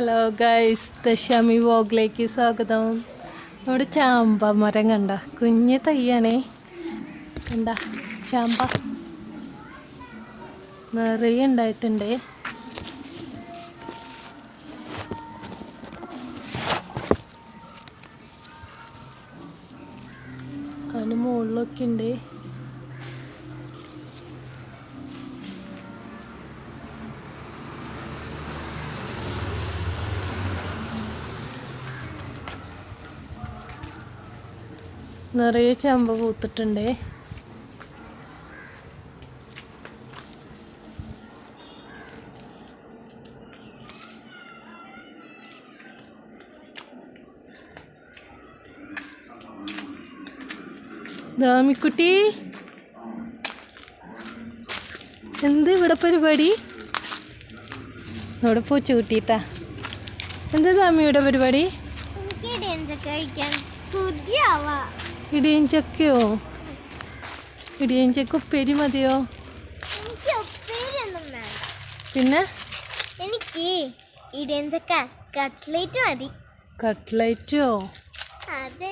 Hello guys, ദശാമി വ്ലോഗിലേക്ക് സ്വാഗതം. നമ്മുടെ ചാമ്പ മരം കണ്ട കുഞ്ഞ് തയ്യാണേ. കണ്ട ചാമ്പ നിറയെ ഉണ്ടായിട്ടുണ്ടേ. അതിന് മുകളിലൊക്കെ ഉണ്ട്. നിറയെ ചാമ്പ പൂത്തിട്ടുണ്ടേ. ദാമിക്കുട്ടി, എന്ത് ഇവിടെ പരിപാടി? ഇവിടെ പൂച്ച കുട്ടിട്ടാ. എന്താ ദാമിയുടെ പരിപാടി? ഇടിയൻ ചക്കയോ? ഇടിയൻ ചക്ക ഉപ്പേരി മതിയോ? പിന്നെ എനിക്ക് ഇടിയൻ ചക്ക കട്ട്ലേറ്റ് മതി. കട്ട്ലേറ്റോ? അതെ.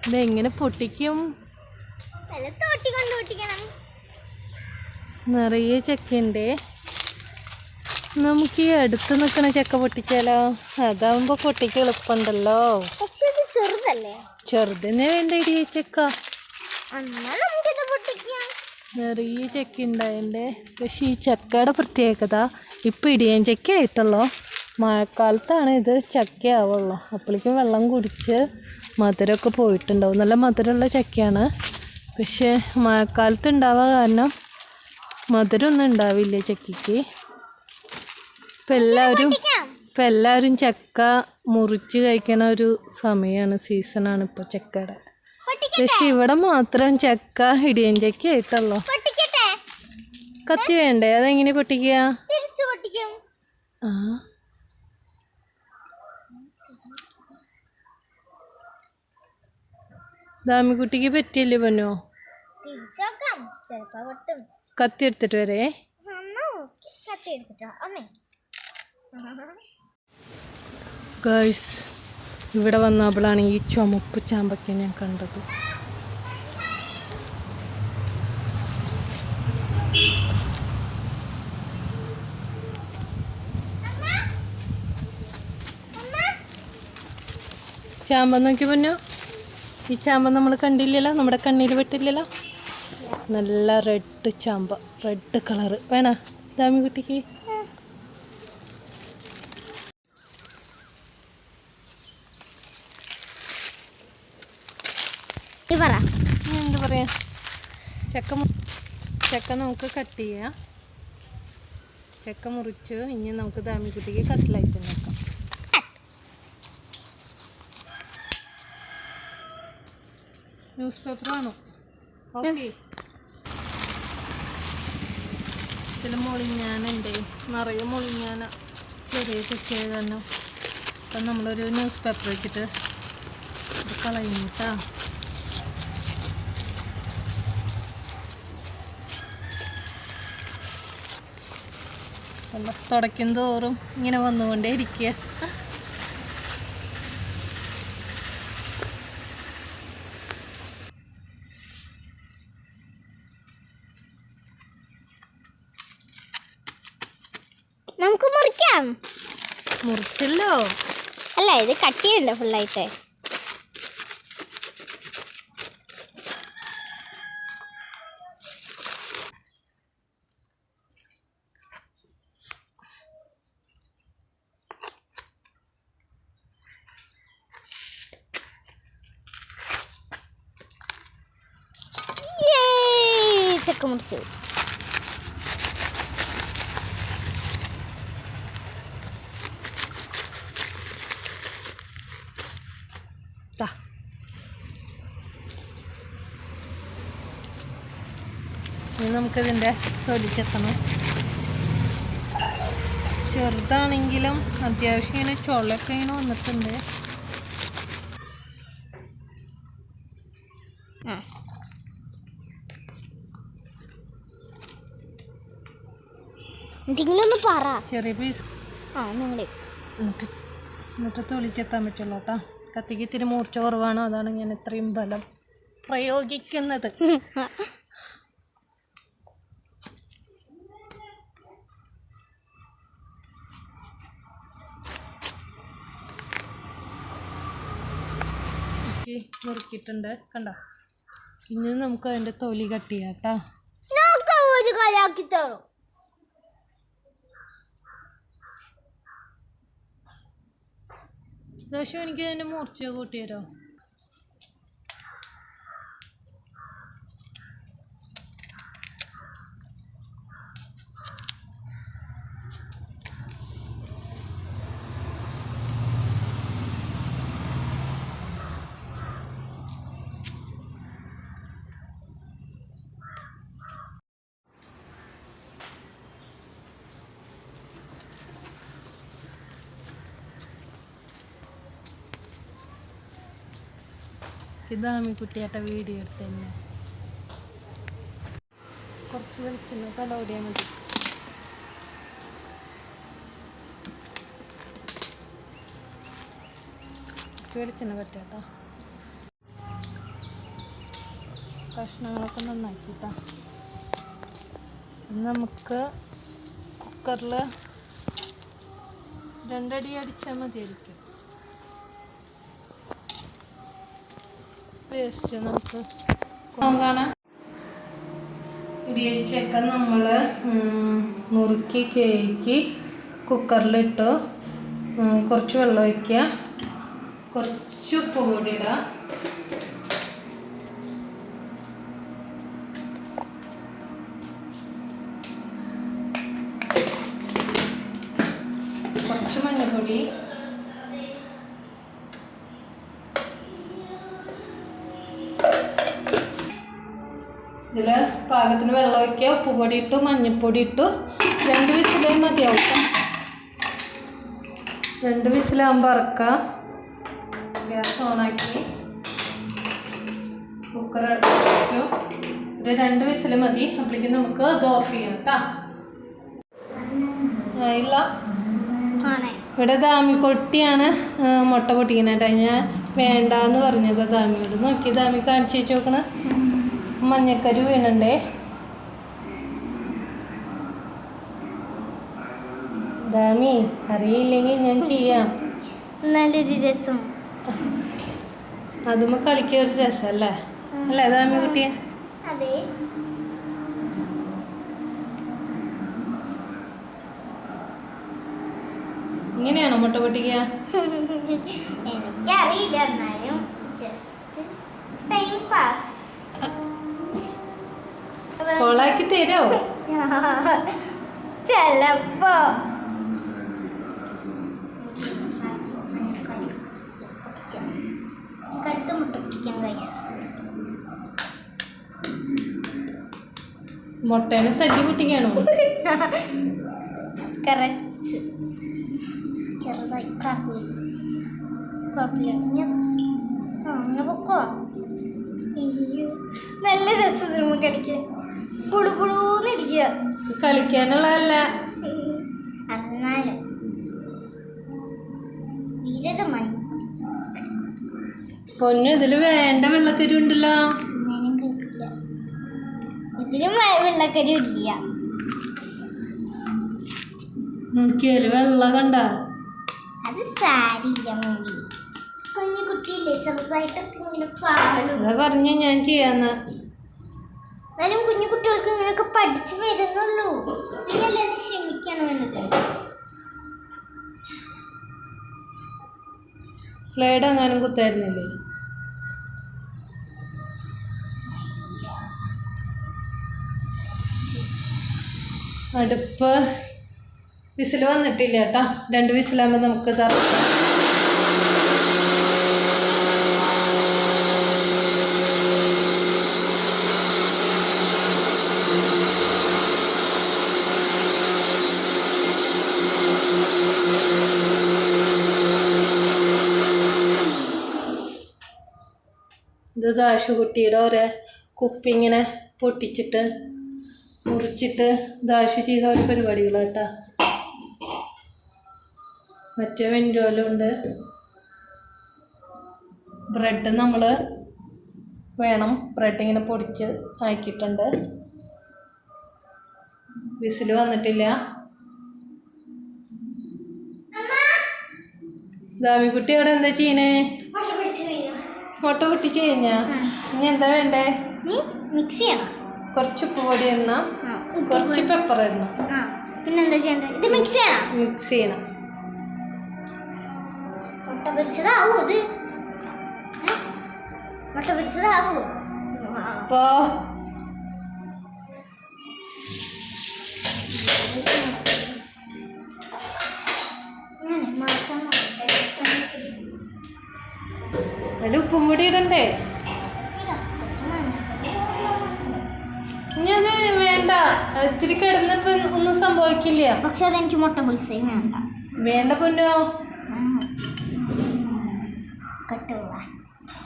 ഇതെങ്ങനെ പൊട്ടിക്കും? നിറയെ ചക്കയുണ്ടേ. നമുക്ക് ഈ അടുത്ത് നിൽക്കണ ചക്ക പൊട്ടിച്ചാലോ? അതാവുമ്പോ പൊട്ടിക്ക് എളുപ്പമുണ്ടല്ലോ. ചെറുതല്ലേ? ചെറുതിന് വേണ്ട ഇടിയ ചക്ക. നിറയെ ചക്ക ഉണ്ടായതിൻ്റെ. പക്ഷെ ഈ ചക്കയുടെ പ്രത്യേകത ഇപ്പം ഇടിയൻ ചക്ക ആയിട്ടുള്ളൂ. മഴക്കാലത്താണ് ഇത് ചക്കയാവുള്ളൂ. അപ്പോഴേക്കും വെള്ളം കുടിച്ച് മധുരമൊക്കെ പോയിട്ടുണ്ടാവും. നല്ല മധുരമുള്ള ചക്കയാണ്. പക്ഷേ മഴക്കാലത്ത് ഉണ്ടാവുക കാരണം മധുരമൊന്നും ഉണ്ടാവില്ല ചക്കയ്ക്ക്. ഇപ്പം എല്ലാവരും ചക്ക മുറിച്ച് കഴിക്കണ ഒരു സമയമാണ്, സീസണാണ് ഇപ്പോൾ ചക്കയുടെ. പക്ഷെ ഇവിടെ മാത്രം ചക്ക ഇടിയൻ ചക്ക ആയിട്ടുള്ളൂ. കത്തി വേണ്ടേ? അതെങ്ങനെ പൊട്ടിക്കുക? ആ, ദാമിക്കുട്ടിക്ക് പറ്റിയല്ലേ പൊന്നോ? കത്തി എടുത്തിട്ട് വരെ. ഗൈസ്, ഇവിടെ വന്നപ്പോഴാണ് ഈ ചുമപ്പ് ചാമ്പക്ക ഞാൻ കണ്ടത്. ചാമ്പ നോക്കി പൊന്നോ. ഈ ചാമ്പ നമ്മൾ കണ്ടില്ലല്ലോ, നമ്മുടെ കണ്ണിൽ പെട്ടില്ലല്ലോ. നല്ല റെഡ് ചാമ്പ, റെഡ് കളറ് വേണോ ദാമി കുട്ടിക്ക്? എന്താ പറയാ, ചക്ക നമുക്ക് കട്ട് ചെയ്യാം. ചക്ക മുറിച്ചു. ഇനി നമുക്ക് ദാമിക്കുട്ടിക്ക് കട്ട്ലൈറ്റ് ഉണ്ടാക്കാം. ന്യൂസ് പേപ്പറാണോ? ഓക്കെ. ഇതിൽ മൊളിഞ്ഞാനുണ്ട്, നിറയെ മൊളിഞ്ഞാന. ചെറിയ ചക്കയായ കാരണം അപ്പം നമ്മളൊരു ന്യൂസ് പേപ്പർ വെച്ചിട്ട് ഇത് കളഞ്ഞിട്ടാ. തുടയ്ക്കും തോറും ഇങ്ങനെ വന്നുകൊണ്ടേ ഇരിക്കുക. നമുക്ക് മുറിക്കാം. മുറിച്ചല്ലോ. അല്ല, ഇത് കട്ട് ചെയ്യണ്ട ഫുള്ളായിട്ട്. ചക്ക മുറിച്ചു. ഇനി നമുക്കിതിൻ്റെ തൊലിച്ചെത്തണം. ചെറുതാണെങ്കിലും അത്യാവശ്യം ഇങ്ങനെ ചുളയൊക്കെ ഇങ്ങനെ വന്നിട്ടുണ്ട്. എന്തെങ്കിലും ഒന്ന് പറ. ചെറിയ പീസ്. നിങ്ങൾ എന്നിട്ട് തൊളിച്ചെത്താൻ പറ്റുള്ളൂ കേട്ടോ. കത്തിക്ക് ഇത്തിരി മൂർച്ച കുറവാണ്, അതാണ് ഞാൻ ഇത്രയും ബലം പ്രയോഗിക്കുന്നത്. മുറുക്കിയിട്ടുണ്ട് കണ്ടോ. ഇനി നമുക്ക് അതിൻ്റെ തൊലി കട്ട് ചെയ്യാം കേട്ടോ. ദോശ എനിക്ക് അതിൻ്റെ മൂർച്ച കൂട്ടി തരോ? ഇതാണ് കുട്ടിയാട്ട വീഡിയോ എടുത്ത് തന്നെ. കുറച്ച് വെളിച്ചെണ്ണ തലോടിയാൽ മതി. വെളിച്ചെണ്ണ പറ്റാട്ടോ. കഷ്ണങ്ങളൊക്കെ നന്നാക്കിട്ടാ. നമുക്ക് കുക്കറിൽ 2 അടി അടിച്ചാൽ മതിയായിരിക്കും. പേസ്റ്റ് നമുക്ക് കാണാം. ഇടിയച്ചൊക്കെ നമ്മൾ നുറുക്കി കേക്ക് കുക്കറിലിട്ടു. കുറച്ച് വെള്ളം ഒഴിക്കുക, കുറച്ച് ഉപ്പ് കൂടി ഇടുക. കുറച്ച് മഞ്ഞൾപ്പൊടി, ഇതിൽ പാകത്തിന് വെള്ളം ഒഴിക്കുക, ഉപ്പ് പൊടി ഇട്ടു, മഞ്ഞൾപ്പൊടി ഇട്ടു. 2 വിസിലേ മതിയാവും. 2 വിസിലാകുമ്പോൾ ഇറക്കുക. ഗ്യാസ് ഓണാക്കി കുക്കർ അടച്ചു. ഒരു 2 വിസിൽ മതി. അപ്പോഴേക്കും നമുക്ക് അത് ഓഫ് ചെയ്യാം കേട്ടോ. ഇല്ല, ഇവിടെ ദാമിക്കൊട്ടിയാണ് മുട്ട പൊട്ടിക്കുന്നത് കേട്ടോ. ഞാൻ വേണ്ടാന്ന് പറഞ്ഞത് ദാമിയോട്. നോക്കി ദാമി കാണിച്ചു വെച്ച് നോക്കണ മഞ്ഞക്കരി വീണണ്ടേ. ദാമി അറിയില്ലെങ്കിൽ ഞാൻ ചെയ്യാം. നല്ലൊരു രസം. അതുമ്മ കളിക്കുക ഒരു രസമല്ലേ അല്ലേ ദാമി കുട്ടിയെ? അതെ. ഇങ്ങനെയാണോ മുട്ട പൊട്ടിക്കുക? എനിക്കറിയില്ല, എന്നാലും ജസ്റ്റ് ടൈം പാസ്. കൊളാക്കി തരോ? ചെലപ്പോ. കടുത്ത മുട്ട പൊട്ടിക്കാം ഗൈസ്. മുട്ടേനെ തല്ലി പൊട്ടിക്കാണോ? കറച്ച് ചെറുതായി കുഴപ്പമില്ല. അങ്ങനെ പൊക്കോ. നല്ല രസം നമ്മൾ കളിക്കാൻ. പുടുപുടൂന്നിരിക്കുക. കളിക്കാനുള്ളതല്ല, എന്നാലും വീരത് മഞ്ഞ പൊന്നു. ഇതിൽ വേണ്ട വെള്ളക്കരി ഉണ്ടല്ലോ. ഒന്നിനും കേൾക്കില്ല. ഇതിലും വെള്ളക്കരി ഇല്ല. നോക്കിയാല് വെള്ളം കണ്ട. അത് സാരില്ല മമ്മി. കുഞ്ഞു കുട്ടിയില്ലേ, ചെറുതായിട്ടൊക്കെ ഇങ്ങനെ പാടും. അതാ പറഞ്ഞ ഞാൻ ചെയ്യാന്ന്. എന്നാലും കുഞ്ഞു കുട്ടികൾക്ക് ഇങ്ങനെയൊക്കെ പഠിച്ചു വരുന്നുള്ളൂ. നിങ്ങളല്ലേ ക്ഷമിക്കണം എന്നത്. സ്ലൈഡ് എങ്ങാനും കുത്തായിരുന്നില്ലേ? അടുപ്പ് വിസിൽ വന്നിട്ടില്ല കേട്ടോ. 2 വിസിലാകുമ്പോൾ നമുക്ക് തറക്കാം. ഇത് ദാശുകുട്ടിയുടെ ഓരോ കുപ്പി ഇങ്ങനെ പൊട്ടിച്ചിട്ട് മുറിച്ചിട്ട് ദാശു ചെയ്ത ഓരോ പരിപാടികളാട്ടാ. മറ്റേ വെൻഡോയിലുണ്ട്. ബ്രെഡ് നമ്മൾ വേണം, ബ്രെഡ് ഇങ്ങനെ പൊടിച്ച് ആക്കിയിട്ടുണ്ട്. വിസിൽ വന്നിട്ടില്ല. ദാമിക്കുട്ടി അവിടെ എന്താ ചെയ്യണേ? മുട്ട പൊട്ടിച്ച് കഴിഞ്ഞാ ഇനി എന്താ വേണ്ടേ? മിക്സ് ചെയ്യണം. കുറച്ച് ഉപ്പ് പൊടി ഇടണം, കുറച്ച് പെപ്പർ ഇടണം. പിന്നെന്താ ചെയ്യണ്ടത്? ഇത് മിക്സ് ചെയ്യണം. മിക്സ് ചെയ്യണം. മുട്ട പൊരിച്ചതാവോ ഇത്? മുട്ട പൊരിച്ചതാവോ? അപ്പോൾ അതിൽ ഉപ്പും പൊടി ഇടണ്ടേ? ഇനി അത് വേണ്ട, ഇത്തിരി കിടന്നപ്പോ ഒന്നും സംഭവിക്കില്ല. പക്ഷെ അതെനിക്ക് മുട്ട പൊരിച്ചേ വേണ്ട. വേണ്ട പൊന്നോ,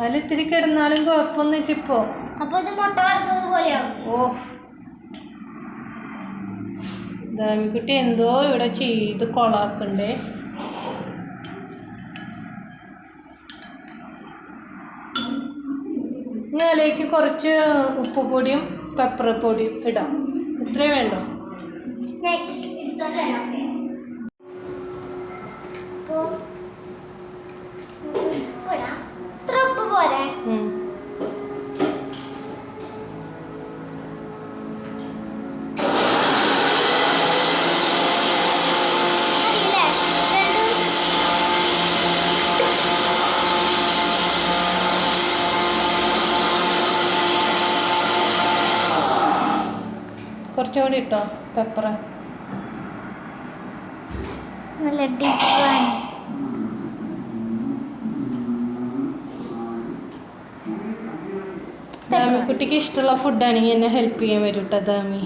അതിൽ ഇത്തിരി കിടന്നാലും കുഴപ്പമൊന്നുമില്ല ഇപ്പോ. അപ്പൊ ഇത് മുട്ട വറുത്തത് പോലെയാവും. ഓഹ്, ദാമിക്കുട്ടി എന്തോ ഇവിടെ ചെയ്ത് കൊളാക്കണ്ടേ. ഇനി അതിലേക്ക് കുറച്ച് ഉപ്പ് പൊടിയും പെപ്പർ പൊടിയും ഇടാം. ഇത്രയും വേണ്ടോ? കുറച്ചും കൂടി ഇട്ടോ പെപ്പർ. നല്ല ഡിസൈൻ. ദാമിക്കുട്ടിക്ക് ഇഷ്ടമുള്ള ഫുഡാണെങ്കിൽ എന്നെ ഹെൽപ്പ് ചെയ്യാൻ വരും കേട്ടോ ദാമി.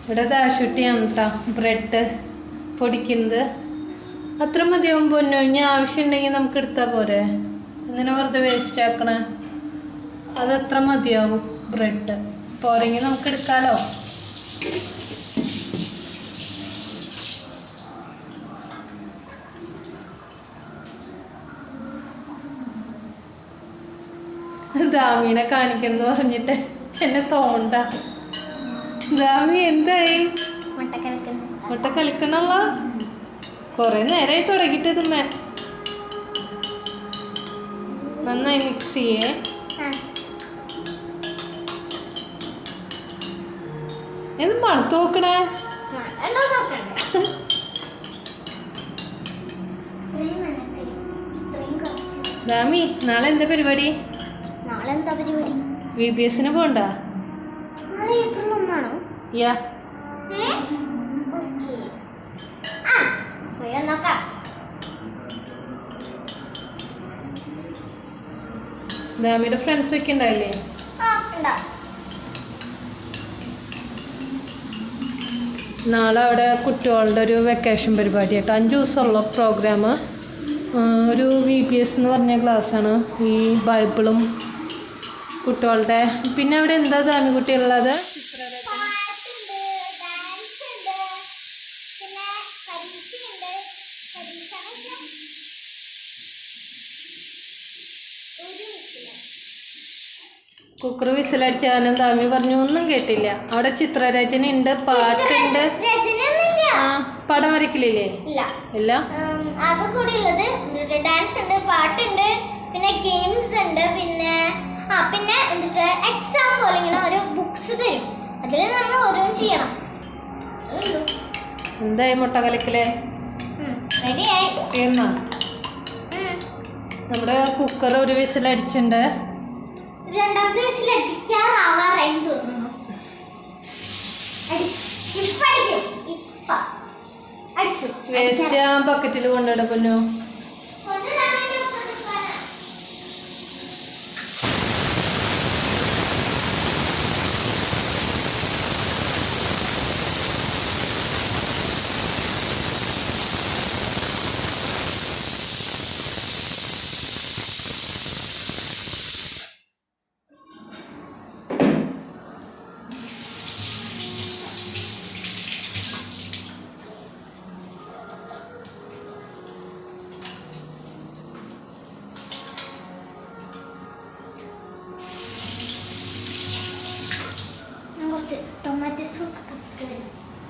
ഇവിടെ ദാശുട്ടിയാണ് കേട്ടോ ബ്രെഡ് പൊടിക്കുന്നത്. അത്ര മതിയാവും പൊന്നോ. ഇനി ആവശ്യമുണ്ടെങ്കിൽ നമുക്ക് എടുത്താൽ പോരെ, ഇങ്ങനെ വെറുതെ വേസ്റ്റ് ആക്കണേ. അതത്ര മതിയാവും ബ്രെഡ്. പോരെങ്കിൽ നമുക്ക് എടുക്കാമല്ലോ. ദാമീനെ കാണിക്കുന്നു പറഞ്ഞിട്ട് എന്നെ തോണ്ട. ദാമി എന്തായി? മുട്ട കലക്കണല്ല. കുറേ നേരമായി തുടങ്ങിയിട്ട് ഇതുമ്മേ. നന്നായി മിക്സ് ചെയ്യേ. എന്ത് മണത്ത് നോക്കണേ? ദാമി നാളെ എന്താ പരിപാടി? VBS പോണ്ട? ഏപ്രിൽ 1 യാ. ദാമിയുടെ ഫ്രണ്ട്സ് ഒക്കെ ഉണ്ടായില്ലേ? നാളെ അവിടെ കുട്ടികളുടെ ഒരു വെക്കേഷൻ പരിപാടിയായിട്ട് 5 ദിവസമുള്ള പ്രോഗ്രാം. ഒരു VBS എന്ന് പറഞ്ഞ ക്ലാസ്സാണ്. ഈ ബൈബിളും കുട്ടികളുടെ. പിന്നെ അവിടെ എന്താ ദാമി കുട്ടികളുള്ളത്? കുക്കർ വിസിലടിച്ചാലും ദാമി പറഞ്ഞു ഒന്നും കേട്ടില്ല. അവിടെ ചിത്രരചന ഉണ്ട്, പാട്ടുണ്ട്. ആ, പടം വരയ്ക്കലില്ലേ? ഇല്ല. ഡാൻസ് ഉണ്ട്, പാട്ടുണ്ട്, പിന്നെ ഗെയിംസ് ഉണ്ട്, പിന്നെ പിന്നെ എക്സാം പോലെ ഇങ്ങനെ ഓരോ ബുക്സ് തരും. അതിൽ നമ്മൾ ഓരോന്നും ചെയ്യണം. എന്തായി മുട്ട കലക്കലേ? റെഡിയായി. എന്നാ നമ്മുടെ കുക്കർ ഒരു വിസിലടിച്ചിട്ടുണ്ട്. രണ്ടാമത്തെ വിസിലടിക്കാറാവാറായി തോന്നുന്നു. വേസ്റ്റ് ആ ബക്കറ്റിൽ കൊണ്ടിടാം പൊന്നു.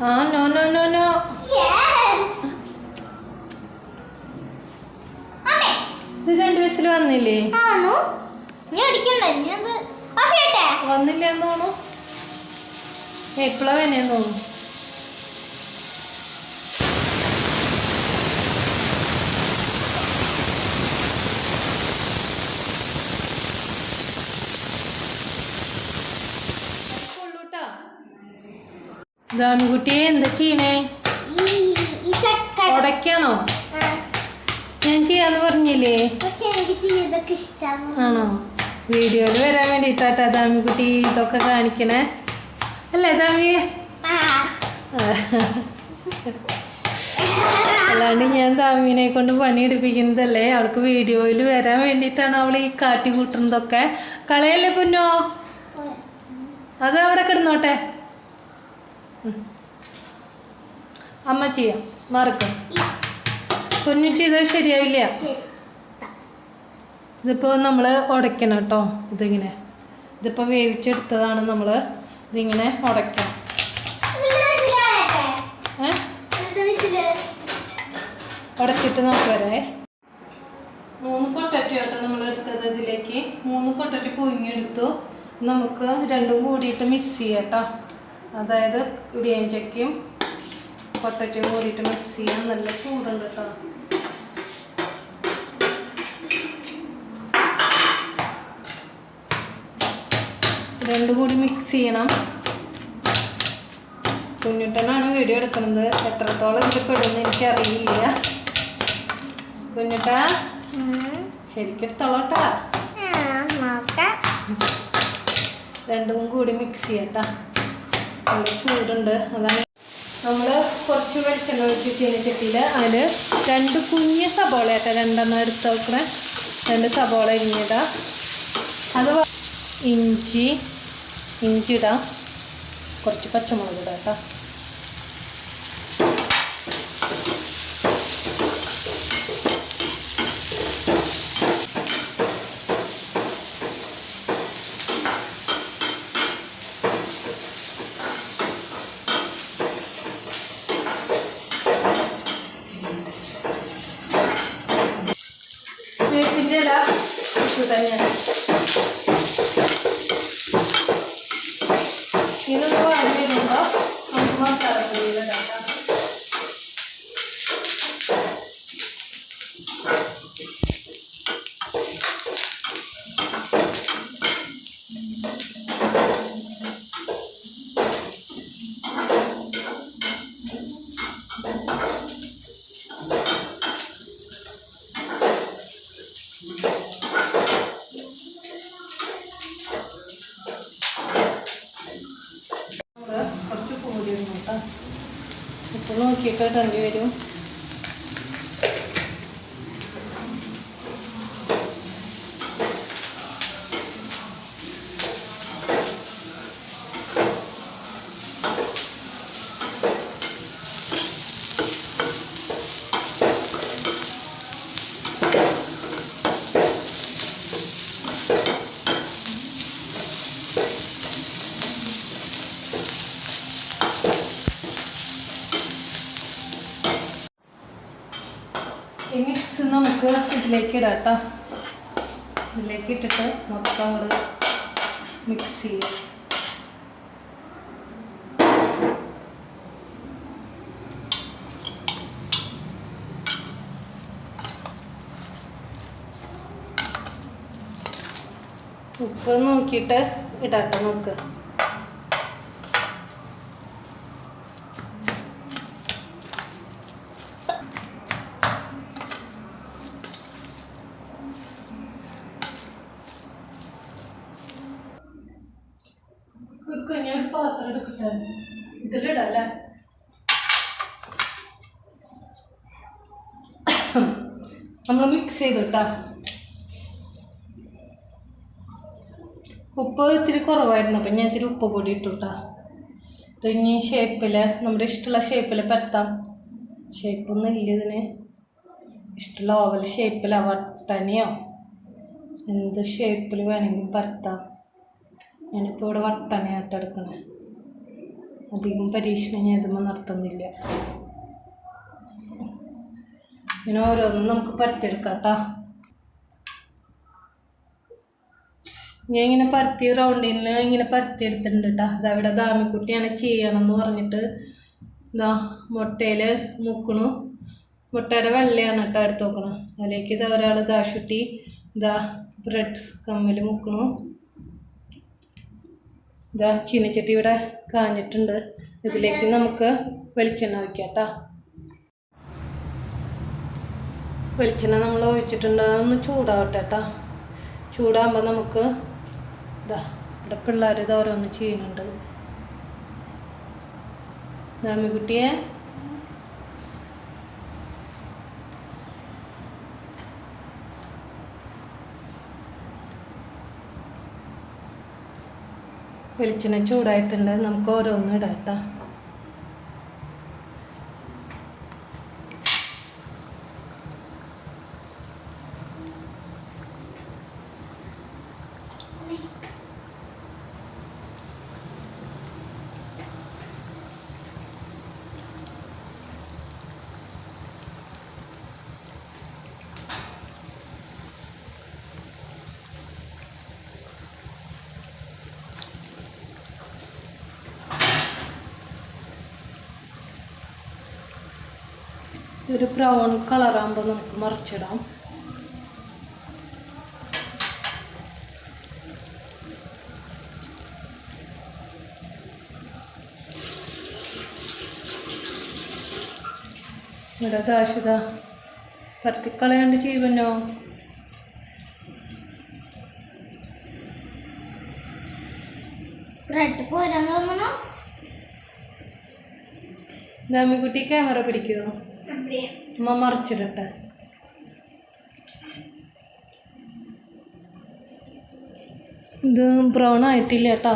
ആ no no no no. Yes അമ്മേ ഇത് 2 വിസിൽ വന്നില്ലേ? ആ വന്നു. നീ അടിക്കണ്ട, നീ അത് ഓഫ് ചെയ്യട്ടെ. വന്നില്ല എന്ന് തോന്നുന്നു. എപ്പോഴാ വേനേന്ന് തോന്നുന്നു. ദാമിക്കുട്ടിയെ എന്താ ചെയ്യണേ? ഈ ചക്ക ഉടയ്ക്കാണോ? ഞാൻ ചെയ്യാന്ന് പറഞ്ഞില്ലേ? പക്ഷെ എനിക്ക് ചെയ്തൊക്കെ ഇഷ്ടമാണ്. ആണോ? വീഡിയോയിൽ വരാൻ വേണ്ടിയിട്ടാട്ടാ ദാമിക്കുട്ടി ഇതൊക്കെ കാണിക്കണേ അല്ലേ ദാമി? അല്ലാണ്ട് ഞാൻ ദാമിനെ കൊണ്ട് പണിയെടുപ്പിക്കുന്നതല്ലേ. അവൾക്ക് വീഡിയോയിൽ വരാൻ വേണ്ടിയിട്ടാണ് അവൾ ഈ കാട്ടി കൂട്ടുന്നതൊക്കെ. കളയല്ലേ പൊന്നോ? അത് അവിടെ കിടന്നോട്ടെ. അമ്മ ചെയ്യാം, മറക്കും. പൊന്നു ചെയ്താൽ ശരിയാവില്ല. ഇതിപ്പോൾ നമ്മൾ ഉടയ്ക്കണം കേട്ടോ. ഇതിങ്ങനെ ഇതിപ്പോൾ വേവിച്ചെടുത്തതാണ് നമ്മൾ. ഇതിങ്ങനെ ഉടയ്ക്കണം. ഉടച്ചിട്ട് നമുക്ക് വരേ. 3 പൊട്ടറ്റോ ആട്ടോ നമ്മൾ എടുത്തത്. ഇതിലേക്ക് 3 പൊട്ടറ്റോ പുഴുങ്ങിയെടുത്തു. നമുക്ക് രണ്ടും കൂടിയിട്ട് മിക്സ് ചെയ്യാം കേട്ടോ. അതായത് ഇടിയഞ്ചക്കയും പൊട്ടറ്റയും കൂടിയിട്ട് മിക്സ് ചെയ്യാൻ. നല്ല ചൂടുണ്ട് കേട്ടോ. രണ്ടും കൂടി മിക്സ് ചെയ്യണം. കുഞ്ഞുട്ടനാണ് വീഡിയോ എടുക്കുന്നത്. എത്രത്തോളം ഇതിൽ പെടുമെന്ന് എനിക്കറിയില്ല. കുഞ്ഞുട്ടാ ശരിക്കും എടുത്തോളട്ടാ. രണ്ടും കൂടി മിക്സ് ചെയ്യട്ടാ. നല്ല ചൂടുണ്ട്. അതാണ് നമ്മൾ കുറച്ച് വെളിച്ചെണ്ണ ഒഴിച്ച് ചീനച്ചട്ടിയിൽ അതിൽ 2 കുഞ്ഞ് സബോള ആട്ടോ. 2 എടുത്ത് വെക്കണേ. 2 സബോള ഇരിഞ്ഞിടാം. അത് ഇഞ്ചി ഇടാം. കുറച്ച് പച്ചമുളക് ഇടാം കേട്ടോ. വേപ്പിൻ്റെ ഇല തന്നെയാണ്. ഇതൊക്കെ വാങ്ങി വരുമ്പോൾ നമുക്ക് മസാലപ്പൊടിയിലിടാം. കുറച്ച് കൂടി വരും കേട്ടോ. ഇപ്പോൾ നോക്കിയിട്ട് ഇടേണ്ടി വരും. ഈ മിക്സ് നമുക്ക് ഇതിലേക്ക് ഇടാം കേട്ടോ. ഇതിലേക്ക് ഇട്ടിട്ട് മൊത്തം അങ്ങോട്ട് മിക്സ് ചെയ്യാം. ഉപ്പ് നോക്കിയിട്ട് ഇടാട്ടോ നമുക്ക്. ഞാൻ പാത്രം എടുക്കട്ടെ. ഇതിലിടാം അല്ലേ? നമ്മൾ മിക്സ് ചെയ്തിട്ടാ. ഉപ്പ് ഇത്തിരി കുറവായിരുന്നു, അപ്പം ഞാൻ ഇത്തിരി ഉപ്പ് പൊടി ഇട്ടുട്ടാ. ഇതിനി ഷേപ്പിൽ നമ്മുടെ ഇഷ്ടമുള്ള ഷേപ്പിൽ പരത്താം. ഷേപ്പൊന്നും ഇല്ല ഇതിന്. ഇഷ്ടമുള്ള ഓവൽ ഷേപ്പിലോ വട്ടനെയോ എന്ത് ഷേപ്പിൽ വേണമെങ്കിലും പരത്താം. ഞാനിപ്പോൾ ഇവിടെ വട്ടനയായിട്ട് എടുക്കണേ. അധികം പരീക്ഷണം ഞാൻ ഇതുമ്പോൾ നടത്തുന്നില്ല. ഇങ്ങനെ ഓരോന്നും നമുക്ക് പരത്തിയെടുക്കാം കേട്ടോ. ഞാൻ ഇങ്ങനെ പരത്തി റൗണ്ടിന് ഇങ്ങനെ പരത്തിയെടുത്തിട്ടുണ്ട് കേട്ടോ. അതവിടെ ദാമിക്കുട്ടിയാണ് ചെയ്യണം എന്ന് പറഞ്ഞിട്ട് ഇതാ മുട്ടയിൽ മുക്കണു. മുട്ടയുടെ വെള്ളയാണ് കേട്ടോ എടുത്ത് നോക്കണം. അതിലേക്ക് ഇതാ ഒരാൾ ദാശുട്ടി ഇതാ ബ്രെഡ് കമ്മിൽ മുക്കണു. ഇതാ ചീനച്ചട്ടി ഇവിടെ കാഞ്ഞിട്ടുണ്ട്. ഇതിലേക്ക് നമുക്ക് വെളിച്ചെണ്ണ ഒഴിക്കാം കേട്ടോ. വെളിച്ചെണ്ണ നമ്മൾ ഒഴിച്ചിട്ടുണ്ട്. ഒന്ന് ചൂടാവട്ടെ കേട്ടോ. ചൂടാകുമ്പോൾ നമുക്ക് ഇതാ ഇവിടെ പിള്ളേർ ഇത് ഓരോന്ന് ചെയ്യുന്നുണ്ട്. ദാമിക്കുട്ടിയെ വെളിച്ചെണ്ണ ചൂടായിട്ടുണ്ട്. നമുക്ക് ഓരോന്നും ഇടാം കേട്ടോ. ഒരു ബ്രൗൺ കളറാകുമ്പോൾ നമുക്ക് മറിച്ചിടാം. ഇവിടെ ദാശിത പരത്തിക്കളയാണ്ട് ചെയ്യുമല്ലോ. ദാമിക്കുട്ടി ക്യാമറ പിടിക്കുമോ? അമ്മ മറിച്ചിടട്ടെ. ഇത് ബ്രൗൺ ആയിട്ടില്ല കേട്ടോ.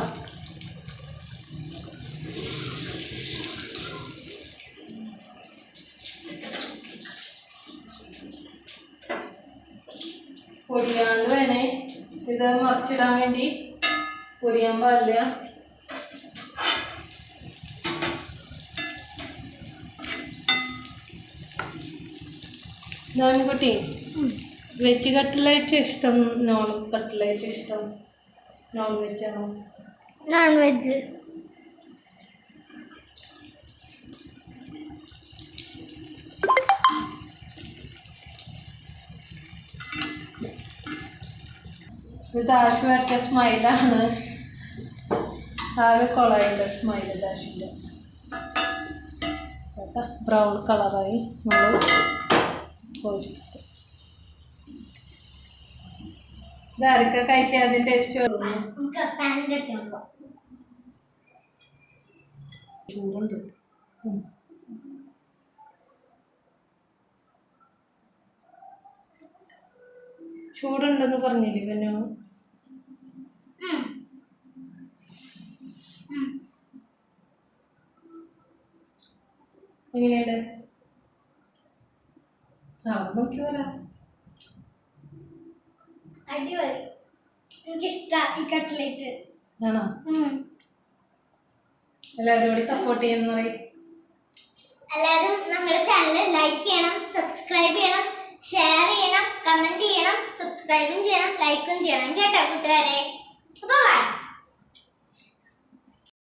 പൊടിയാണ്ട് വേണേ ഇത് മറിച്ചിടാൻ വേണ്ടി. പൊടിയാൻ പാടില്ല. ദാമിക്കുട്ടി വെജ് കട്ട്ലേറ്റ് ഇഷ്ടം നോൺ കട്ട്ലേറ്റ് ഇഷ്ടം? നോൺ വെജ് ആണോ? Non veg. ഇത് ദാഷ് വരച്ച സ്മൈലാണ്. ആകെ കൊളയുടെ സ്മൈല് ദാഷിൻ്റെ കേട്ടോ. ബ്രൗൺ കളറായി നമ്മൾ കോരിയെടുത്ത്. ഇതാരൊക്കെ കഴിക്കാതെ ടേസ്റ്റ് വരുന്നു. ചൂടുണ്ട്. ചൂടുണ്ടെന്ന് പറഞ്ഞില്ലേ പിന്നെ? എങ്ങനെയാണ്? നോക്കി വരാം. അടിപൊളി. എനിക്കിഷ്ടം ഈ കട്ട്ലേറ്റ്. ആണോ? എല്ലാവരും കൂടി സപ്പോർട്ട് ചെയ്യുന്ന പറയും. എല്ലാവരും നമ്മുടെ ചാനൽ ലൈക്ക് ചെയ്യണം, സബ്സ്ക്രൈബ് ചെയ്യണം, ഷെയർ ചെയ്യണം, കമന്റ് ചെയ്യണം, സബ്സ്ക്രൈബും ചെയ്യണം, ലൈക്കും ചെയ്യണം കേട്ടോ കൂട്ടുകാരെ. ബൈ.